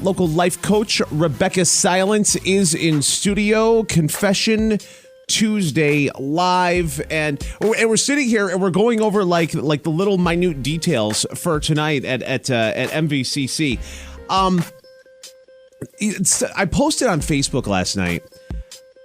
Local life coach Rebecca Silence is in studio. Confession Tuesday live, and we're sitting here and we're going over like the little minute details for tonight at MVCC. I posted on Facebook last night.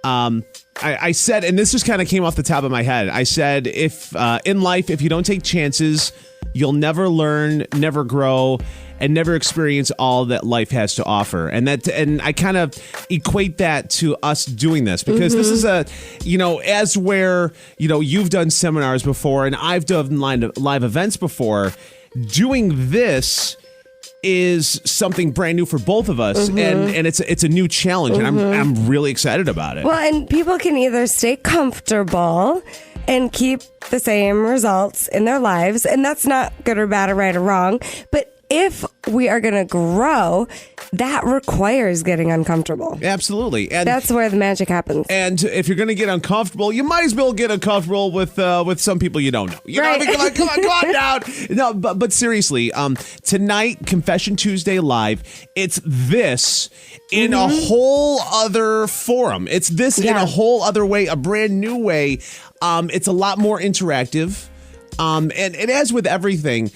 I said, and this just kind of came off the top of my head. I said, if in life, if you don't take chances, you'll never learn, never grow, and never experience all that life has to offer. And I kind of equate that to us doing this because this is as where, you've done seminars before and I've done live events before. Doing this is something brand new for both of us, and it's a new challenge, and I'm really excited about it. Well, and people can either stay comfortable and keep the same results in their lives, and that's not good or bad or right or wrong, but if we are going to grow, that requires getting uncomfortable. Absolutely. And that's where the magic happens. And if you're going to get uncomfortable, you might as well get uncomfortable with some people you don't know. You know what I mean? Come on down. No, but seriously, tonight, Confession Tuesday live, it's this in a whole other forum. It's this in a whole other way, a brand new way. It's a lot more interactive. And as with everything,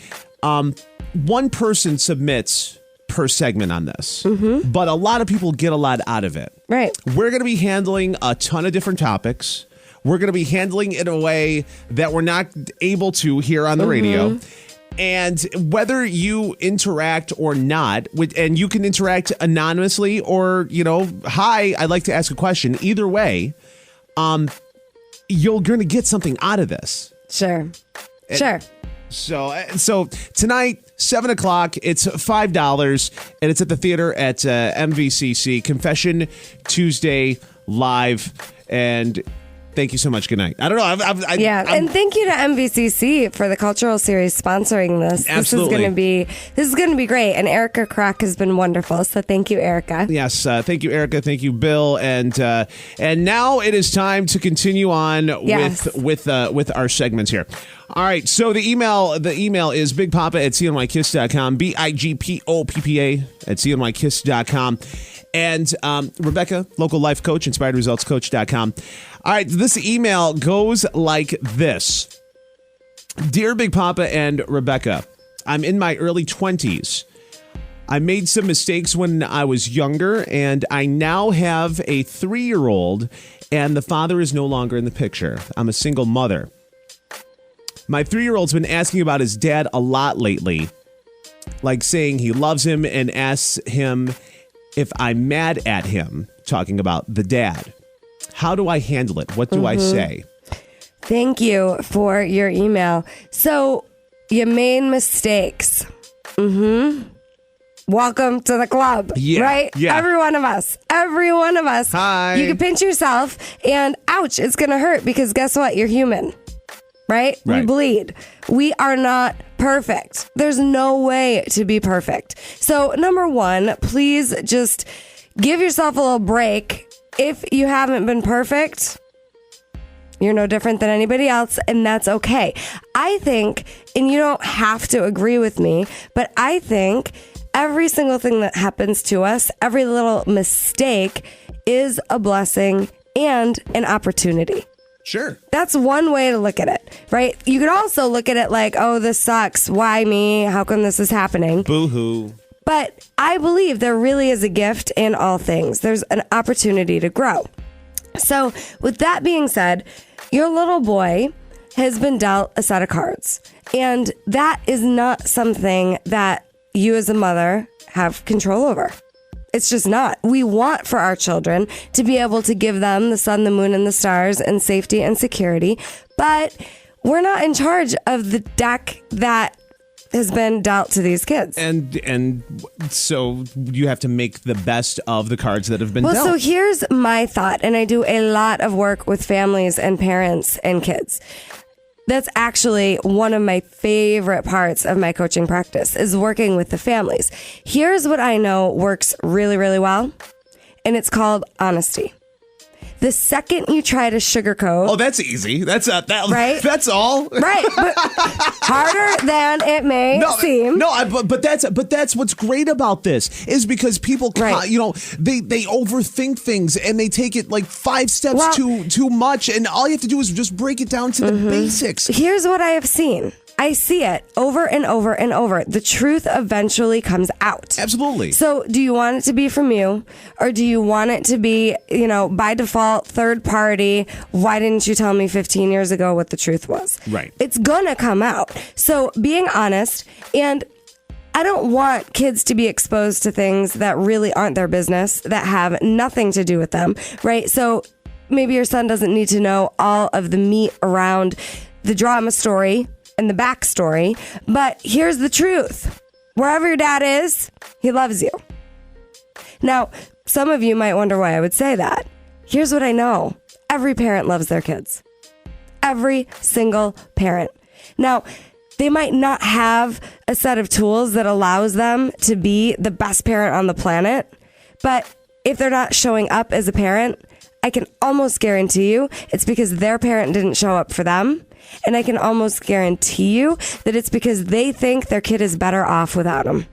one person submits per segment on this, but a lot of people get a lot out of it. Right. We're going to be handling a ton of different topics. We're going to be handling it in a way that we're not able to here on the radio. And whether you interact or not, and you can interact anonymously or, hi, I'd like to ask a question. Either way, you're going to get something out of this. Sure. So tonight, 7 o'clock, it's $5, and it's at the theater at MVCC. Confession Tuesday live, and thank you so much. Good night. I don't know. And thank you to MVCC for the cultural series sponsoring this. Absolutely. This is going to be great, and Erica Kroc has been wonderful. So thank you, Erica. Yes, thank you, Erica. Thank you, Bill. And now it is time to continue on with our segments here. All right, so the email is bigpapa@cnykiss.com, BIGPOPPA at cnykiss.com. And Rebecca, local life coach, inspiredresultscoach.com. All right, this email goes like this. Dear Big Papa and Rebecca, I'm in my early 20s. I made some mistakes when I was younger, and I now have a 3-year-old, and the father is no longer in the picture. I'm a single mother. My 3-year-old's been asking about his dad a lot lately, like saying he loves him and asks him if I'm mad at him, talking about the dad. How do I handle it? What do I say? Thank you for your email. So you made mistakes. Welcome to the club, right? Yeah. Every one of us. Hi. You can pinch yourself and ouch, it's going to hurt because guess what? You're human. Right? We bleed. We are not perfect. There's no way to be perfect. So, number one, please just give yourself a little break. If you haven't been perfect, you're no different than anybody else, and that's okay. I think, and you don't have to agree with me, but I think every single thing that happens to us, every little mistake is a blessing and an opportunity. Sure. That's one way to look at it, right? You could also look at it like, oh, this sucks. Why me? How come this is happening? Boo-hoo. But I believe there really is a gift in all things. There's an opportunity to grow. So with that being said, your little boy has been dealt a set of cards. And that is not something that you as a mother have control over. It's just not. We want for our children to be able to give them the sun, the moon, and the stars and safety and security. But we're not in charge of the deck that has been dealt to these kids. And so you have to make the best of the cards that have been dealt. So here's my thought, and I do a lot of work with families and parents and kids. That's actually one of my favorite parts of my coaching practice is working with the families. Here's what I know works really, really well, and it's called honesty. The second you try to sugarcoat. Oh, that's easy. That's that. Right? That's all. Right. But harder than it may seem. But that's what's great about this is because people, they overthink things and they take it like 5 steps too much. And all you have to do is just break it down to the basics. Here's what I have seen. I see it over and over and over. The truth eventually comes out. Absolutely. So do you want it to be from you, or do you want it to be, by default, third party? Why didn't you tell me 15 years ago what the truth was? Right. It's going to come out. So being honest, and I don't want kids to be exposed to things that really aren't their business, that have nothing to do with them, right? So maybe your son doesn't need to know all of the meat around the drama story and the backstory, but here's the truth. Wherever your dad is, he loves you. Now, some of you might wonder why I would say that. Here's what I know. Every parent loves their kids. Every single parent. Now, they might not have a set of tools that allows them to be the best parent on the planet, but if they're not showing up as a parent, I can almost guarantee you it's because their parent didn't show up for them. And I can almost guarantee you that it's because they think their kid is better off without them.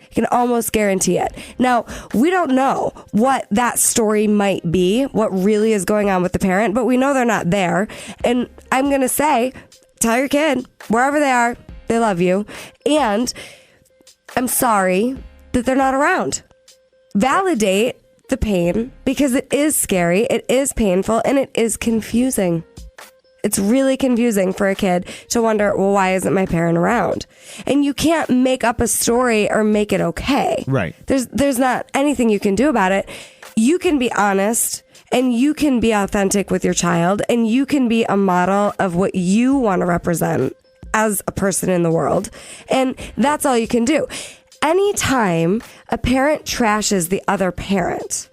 I can almost guarantee it. Now, we don't know what that story might be, what really is going on with the parent, but we know they're not there. And I'm going to say, tell your kid, wherever they are, they love you. And I'm sorry that they're not around. Validate the pain, because it is scary, it is painful, and it is confusing. It's really confusing for a kid to wonder, well, why isn't my parent around? And you can't make up a story or make it okay. Right. There's not anything you can do about it. You can be honest and you can be authentic with your child, and you can be a model of what you want to represent as a person in the world. And that's all you can do. Anytime a parent trashes the other parent,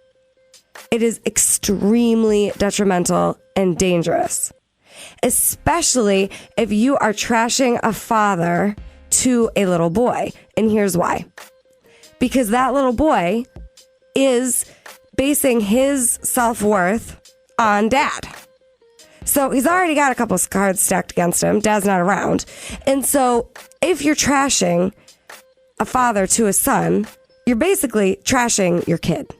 it is extremely detrimental and dangerous. Especially if you are trashing a father to a little boy. And here's why. Because that little boy is basing his self-worth on dad. So he's already got a couple of cards stacked against him. Dad's not around. And so if you're trashing a father to a son, you're basically trashing your kid.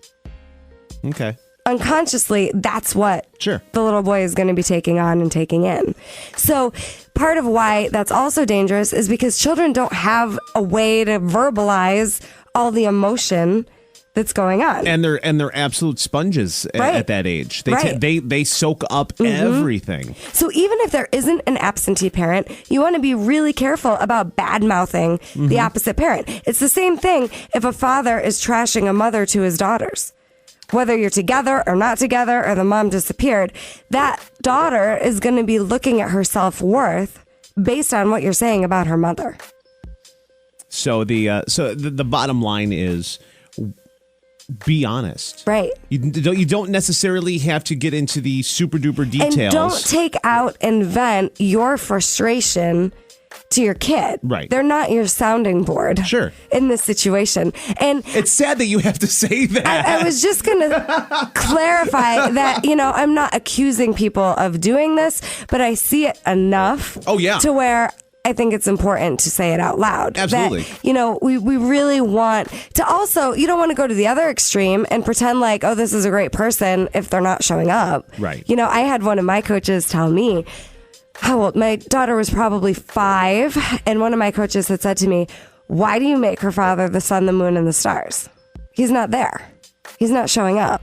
Okay. Unconsciously, that's what the little boy is going to be taking on and taking in. So part of why that's also dangerous is because children don't have a way to verbalize all the emotion that's going on. And they're absolute sponges at that age. They soak up everything. So even if there isn't an absentee parent, you want to be really careful about bad-mouthing the opposite parent. It's the same thing if a father is trashing a mother to his daughters. Whether you're together or not together or the mom disappeared, that daughter is going to be looking at her self-worth based on what you're saying about her mother. So the bottom line is, be honest. Right. You don't necessarily have to get into the super duper details. And don't take out and vent your frustration to your kid. Right. They're not your sounding board. Sure. In this situation. And it's sad that you have to say that. I was just going to clarify that, I'm not accusing people of doing this, but I see it enough to where I think it's important to say it out loud. Absolutely. That, we really want to also, you don't want to go to the other extreme and pretend like, oh, this is a great person if they're not showing up. Right. I had one of my coaches tell me, how old? My daughter was probably 5, and one of my coaches had said to me, why do you make her father the sun, the moon, and the stars? He's not there. He's not showing up.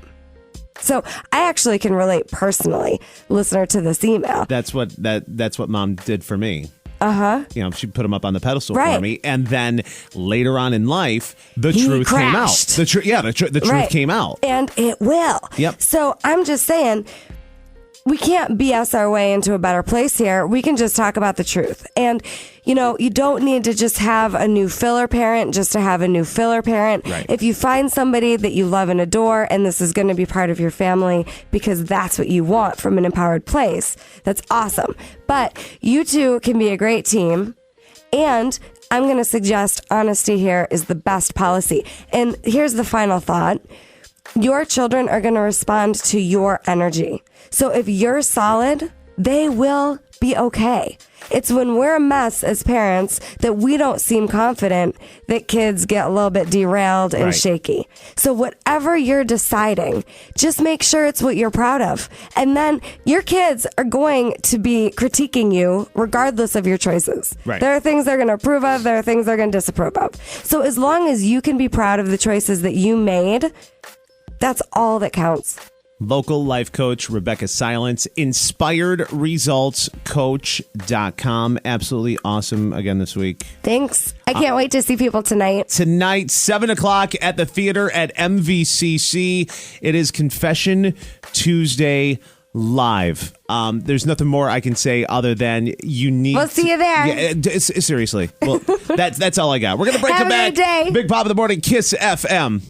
So I actually can relate personally, listener, to this email. That's what mom did for me. Uh-huh. She put him up on the pedestal for me. And then later on in life, the truth came out. The truth came out. And it will. Yep. So I'm just saying, we can't BS our way into a better place here. We can just talk about the truth. And, you don't need to just have a new filler parent just to have a new filler parent. Right. If you find somebody that you love and adore, and this is going to be part of your family because that's what you want from an empowered place, that's awesome. But you two can be a great team. And I'm going to suggest honesty here is the best policy. And here's the final thought. your children are going to respond to your energy. So if you're solid, they will be okay. It's when we're a mess as parents that we don't seem confident that kids get a little bit derailed and shaky. So whatever you're deciding, just make sure it's what you're proud of. And then your kids are going to be critiquing you regardless of your choices. Right. There are things they're going to approve of. There are things they're going to disapprove of. So as long as you can be proud of the choices that you made, that's all that counts. Local life coach Rebecca Silence, inspiredresultscoach.com. Absolutely awesome again this week. Thanks. I can't wait to see people tonight. Tonight, 7 o'clock at the theater at MVCC. It is Confession Tuesday Live. There's nothing more I can say other than you need. We'll see you there. Yeah, seriously. Well, that's all I got. We're going to break Have it back. a good day. Big Pop in the Morning, Kiss FM.